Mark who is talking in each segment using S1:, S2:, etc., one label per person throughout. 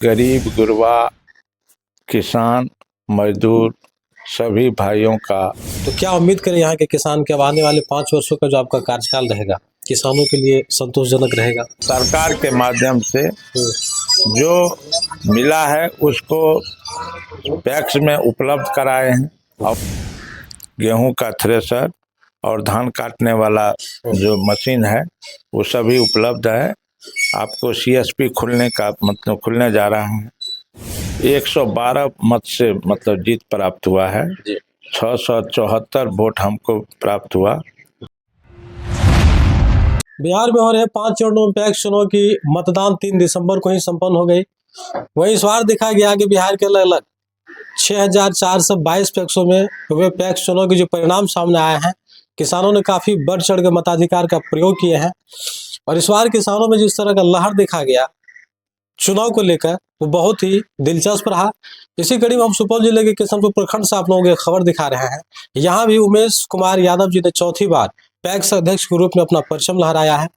S1: गरीब गुरबा किसान मजदूर सभी भाइयों का।
S2: तो क्या उम्मीद करें यहाँ के किसान के अब आने वाले 5 वर्षों का जो आपका कार्यकाल रहेगा किसानों के लिए संतोषजनक रहेगा?
S1: सरकार के माध्यम से जो मिला है उसको पैक्स में उपलब्ध कराए हैं और गेहूं का थ्रेशर और धान काटने वाला जो मशीन है वो सभी उपलब्ध है। आपको सीएसपी खुलने का मतलब खुलने जा रहा है। 112 मत से मतलब जीत प्राप्त हुआ है। 674 वोट हमको प्राप्त हुआ।
S2: बिहार में हो रहे 5 चरणों में पैक्स चुनाव की मतदान 3 दिसंबर को ही संपन्न हो गई। वहीं इस बार देखा गया कि बिहार के अलग अलग 6,422 पैक्सों में हुए पैक्स चुनाव के जो परिणाम सामने आए हैं, किसानों ने काफी बढ़ चढ़ के मताधिकार का प्रयोग किए हैं। और इस बार किसानों में जिस तरह का लहर देखा गया चुनाव को लेकर वो बहुत ही दिलचस्प रहा। इसी कड़ी में हम सुपौल जिले के किशनपुर प्रखंड से आप लोगों को खबर दिखा रहे हैं। यहाँ भी उमेश कुमार यादव जी ने चौथी बार पैक्स अध्यक्ष के रूप में अपना परचम लहराया है।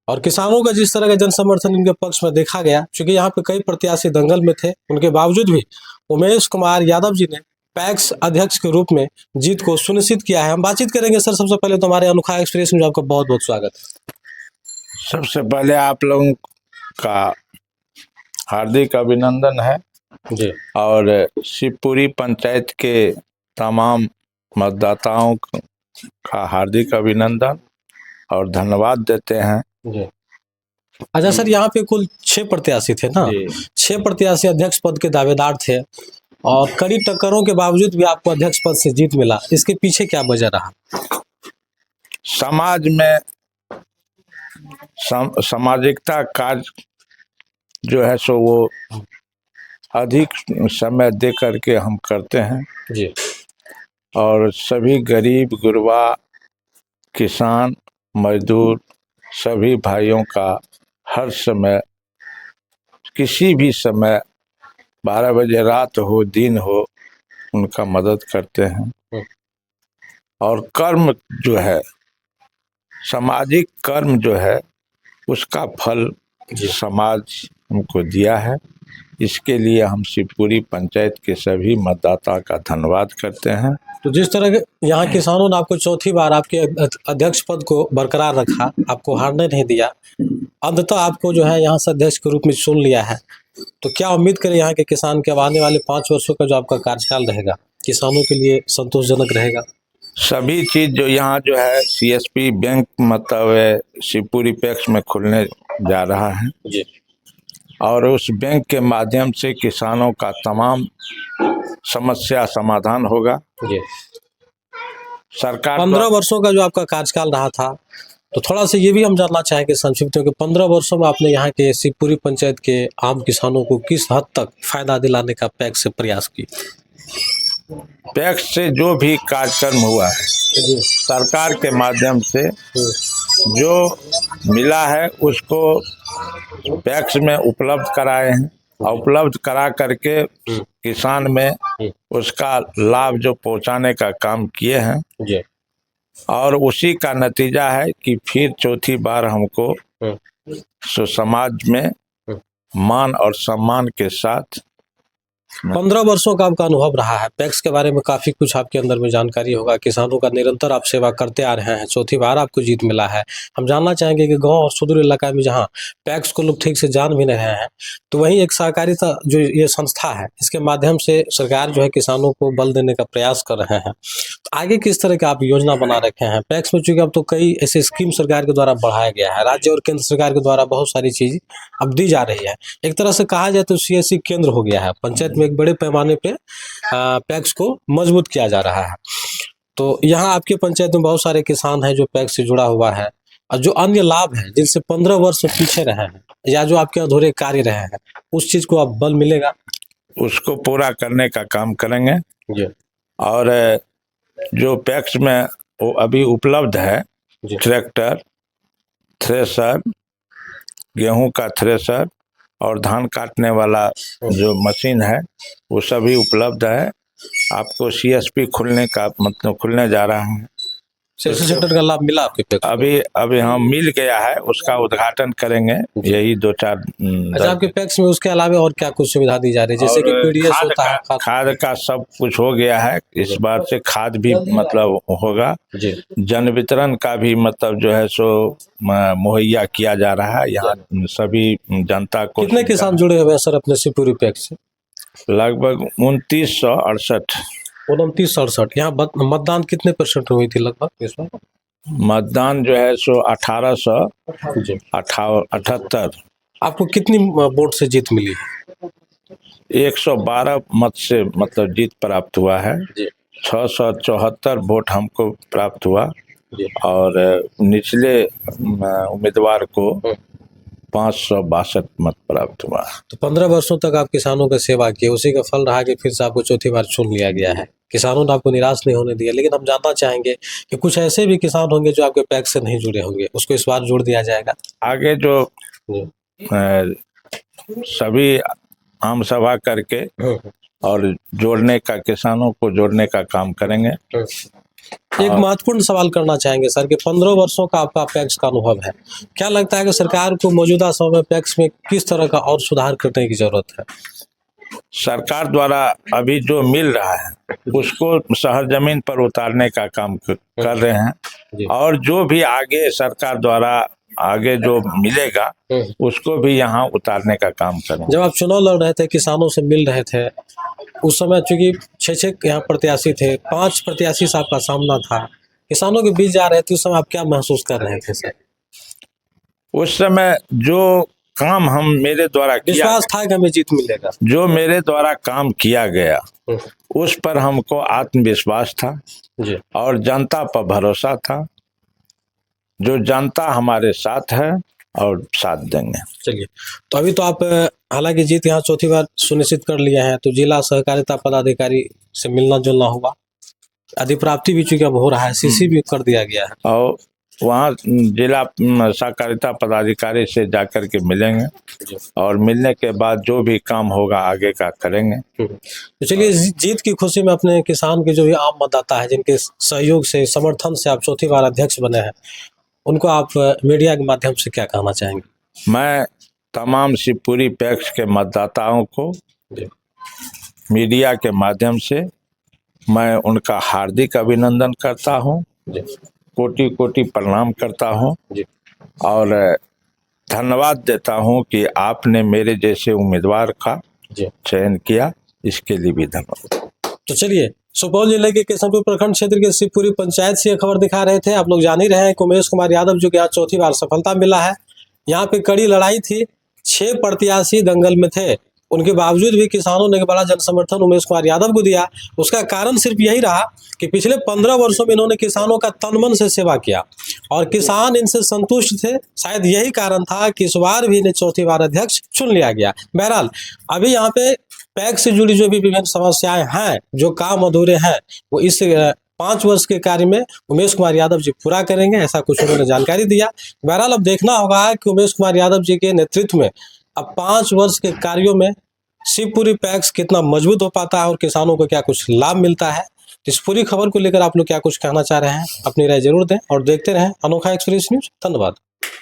S2: और किसानों का जिस तरह का जन समर्थन इनके पक्ष में देखा गया, क्योंकि यहाँ पे कई प्रत्याशी दंगल में थे, उनके बावजूद भी उमेश कुमार यादव जी ने पैक्स अध्यक्ष के रूप में जीत को सुनिश्चित किया है। हम बातचीत करेंगे सर। सबसे पहले तो हमारे अनोखा एक्सप्रेस में आपका बहुत बहुत स्वागत है।
S1: सबसे पहले आप लोगों का हार्दिक अभिनंदन है
S2: जी।
S1: और शिवपुरी पंचायत के तमाम मतदाताओं का हार्दिक अभिनंदन और धन्यवाद देते हैं।
S2: जी। अच्छा सर, यहाँ पे कुल 6 प्रत्याशी थे ना? 6 प्रत्याशी अध्यक्ष पद के दावेदार थे और कड़ी टक्करों के बावजूद भी आपको अध्यक्ष पद से जीत मिला। इसके पीछे क्या वजह रहा?
S1: समाज में सामाजिकता कार्य जो है सो वो अधिक समय दे करके हम करते हैं
S2: जी।
S1: और सभी गरीब गुरबा किसान मजदूर सभी भाइयों का हर समय किसी भी समय 12 बजे रात हो दिन हो उनका मदद करते हैं। और कर्म जो है सामाजिक कर्म जो है उसका फल समाज हमको दिया है। इसके लिए हम शिवपुरी पंचायत के सभी मतदाता का धन्यवाद करते हैं।
S2: तो जिस तरह के यहाँ किसानों ने आपको चौथी बार आपके अध्यक्ष पद को बरकरार रखा, आपको हारने नहीं दिया, अंततः आपको जो है यहाँ से अध्यक्ष के रूप में चुन लिया है, तो क्या उम्मीद करें यहाँ के किसान के अब आने वाले 5 वर्षों का जो आपका कार्यकाल रहेगा किसानों के लिए संतोषजनक रहेगा?
S1: सभी चीज जो यहाँ जो है सीएसपी बैंक मतलब शिवपुरी पैक्स में खुलने जा रहा है
S2: जी।
S1: और उस बैंक के माध्यम से किसानों का तमाम समस्या समाधान होगा।
S2: जी।
S1: सरकार
S2: 15 वर्षों का जो आपका कार्यकाल रहा था, तो थोड़ा सा ये भी हम जानना चाहेंगे संक्षिप्त में कि 15 वर्षों में आपने यहाँ के शिवपुरी पंचायत के आम किसानों को किस हद तक फायदा दिलाने का पैक्स से प्रयास किया?
S1: पैक्स से जो भी कार्यक्रम हुआ है सरकार के माध्यम से जो मिला है उसको पैक्स में उपलब्ध कराए हैं और उपलब्ध करा करके किसान में उसका लाभ जो पहुंचाने का काम किए हैं और उसी का नतीजा है कि फिर चौथी बार हमको सो समाज में मान और सम्मान के साथ
S2: 15 वर्षों का आपका अनुभव रहा है, पैक्स के बारे में काफ़ी कुछ आपके अंदर में जानकारी होगा। किसानों का निरंतर आप सेवा करते आ रहे हैं, चौथी बार आपको जीत मिला है। हम जानना चाहेंगे कि गांव और सुदूर इलाका में जहां पैक्स को लोग ठीक से जान भी नहीं रहे हैं, तो वहीं एक सहकारिता जो ये संस्था है, इसके माध्यम से सरकार जो है किसानों को बल देने का प्रयास कर रहे हैं। तो आगे किस तरह का आप योजना बना रखे हैं पैक्स में? चूँकि अब तो कई ऐसे स्कीम सरकार के द्वारा बढ़ाया गया है, राज्य और केंद्र सरकार के द्वारा बहुत सारी चीज़ अब दी जा रही है। एक तरह से कहा जाए तो सीएससी केंद्र हो गया है, पंचायत में एक बड़े पैमाने पे पैक्स को मजबूत किया जा रहा है। तो यहाँ आपके पंचायत में बहुत सारे किसान हैं जो पैक्स से जुड़ा हुआ है, और जो अन्य लाभ है जिनसे 15 वर्ष पीछे रहे हैं या जो आपके अधूरे कार्य रहे हैं, उस चीज को अब बल मिलेगा,
S1: उसको पूरा करने का काम करेंगे। और जो पैक्स में वो अभी उपलब्ध है ट्रैक्टर थ्रेशर गेहूं का थ्रेशर और धान काटने वाला जो मशीन है वो सभी उपलब्ध है। आपको सीएसपी खुलने का मतलब खुलने जा रहा है।
S2: 600 सेक्टर का लाभ मिला आपके पैक्स को?
S1: अभी हम मिल गया है, उसका उद्घाटन करेंगे यही 2-4
S2: अच्छा, आपके पैक्स में उसके अलावा और क्या कुछ सुविधा दी जा रही है, जैसे कि पीडीएस होता है?
S1: खाद का सब कुछ हो गया है, इस बार से खाद भी मतलब होगा
S2: जी।
S1: जन वितरण का भी मतलब जो है सो मुहैया किया जा रहा है यहाँ सभी जनता को।
S2: कितने किसान जुड़े हुए हैं सर अपने शिवपुरी पैक्स से?
S1: लगभग 2968।
S2: 2968। यहाँ मतदान कितने % हुई थी लगभग इस बार?
S1: मतदान जो है सो 1878।
S2: आपको कितनी वोट से जीत मिली है?
S1: 112 मत से मतलब जीत प्राप्त हुआ है। 674 वोट हमको प्राप्त हुआ और निचले उम्मीदवार को 562 मत प्राप्त हुआ।
S2: तो 15 वर्षों तक आप किसानों का सेवा किए, उसी का फल रहा कि फिर से आपको चौथी बार चुन लिया गया है। किसानों ने आपको निराश नहीं होने दिया, लेकिन हम जानना चाहेंगे कि कुछ ऐसे भी किसान होंगे जो आपके पैक्स से नहीं जुड़े होंगे, उसको इस बार जोड़ दिया जाएगा।
S1: आगे जो सभी आम सभा करके और जोड़ने का, किसानों को जोड़ने का काम करेंगे।
S2: एक महत्वपूर्ण सवाल करना चाहेंगे सर कि 15 वर्षों का आपका पैक्स का अनुभव है, क्या लगता है कि सरकार को मौजूदा समय में पैक्स में किस तरह का और सुधार करने की जरूरत है?
S1: सरकार द्वारा अभी जो मिल रहा है उसको शहर जमीन पर उतारने का काम कर रहे हैं और जो भी आगे सरकार द्वारा आगे जो मिलेगा उसको भी यहाँ उतारने का काम करेंगे।
S2: जब आप चुनाव लड़ रहे थे, किसानों से मिल रहे थे, उस समय चूंकि 6 यहाँ प्रत्याशी थे, 5 प्रत्याशी से आपका सामना था, किसानों के बीच जा रहे थे, उस समय आप क्या महसूस कर रहे थे सर?
S1: उस समय जो काम मेरे द्वारा
S2: विश्वास था कि हमें जीत मिलेगा,
S1: जो मेरे द्वारा काम किया गया उस पर हमको आत्मविश्वास था
S2: जी। और
S1: जनता पर भरोसा था, जो जनता हमारे साथ है और साथ देंगे।
S2: चलिए, तो अभी तो आप हालांकि जीत यहाँ चौथी बार सुनिश्चित कर लिया है, तो जिला सहकारिता पदाधिकारी से मिलना जुलना हुआ, अधिप्राप्ति भी चूंकि अब हो रहा है, सीसी भी कर दिया गया है
S1: और वहाँ जिला सहकारिता पदाधिकारी से जाकर के मिलेंगे और मिलने के बाद जो भी काम होगा आगे का करेंगे।
S2: तो चलिए, जीत की खुशी में अपने किसान के जो भी आम मतदाता है, जिनके सहयोग से, समर्थन से आप चौथी बार अध्यक्ष बने हैं, उनको आप मीडिया के माध्यम से क्या कहना चाहेंगे?
S1: मैं तमाम शिवपुरी पैक्स के मतदाताओं को मीडिया के माध्यम से मैं उनका हार्दिक अभिनंदन करता हूं, कोटि कोटि प्रणाम करता हूं और धन्यवाद देता हूं कि आपने मेरे जैसे उम्मीदवार का चयन किया, इसके लिए भी धन्यवाद।
S2: तो चलिए, सुपौल जिले के केशवपुर प्रखंड क्षेत्र के शिवपुरी पंचायत से यह खबर दिखा रहे थे। आप लोग जान ही रहे हैं कि उमेश कुमार यादव जो कि आज चौथी बार सफलता मिला है। यहाँ पे कड़ी लड़ाई थी, 6 प्रत्याशी दंगल में थे, उनके बावजूद भी किसानों ने बड़ा जनसमर्थन उमेश कुमार यादव को दिया। उसका कारण सिर्फ यही रहा कि पिछले 15 वर्षों में इन्होंने किसानों का तन मन से सेवा किया और किसान इनसे संतुष्ट थे। शायद यही कारण था कि इस बार भी इन्हें चौथी बार अध्यक्ष चुन लिया गया। बहरहाल, अभी यहाँ पे पैक्स से जुड़ी जो भी विभिन्न समस्याएं हैं, जो काम अधूरे हैं, वो इस 5 वर्ष के कार्य में उमेश कुमार यादव जी पूरा करेंगे, ऐसा कुछ उन्होंने जानकारी दिया। बहरहाल, अब देखना होगा कि उमेश कुमार यादव जी के नेतृत्व में अब 5 वर्ष के कार्यों में शिवपुरी पैक्स कितना मजबूत हो पाता है और किसानों को क्या कुछ लाभ मिलता है। इस पूरी खबर को लेकर आप लोग क्या कुछ कहना चाह रहे हैं, अपनी राय जरूर दें और देखते रहें अनोखा एक्सप्रेस न्यूज। धन्यवाद।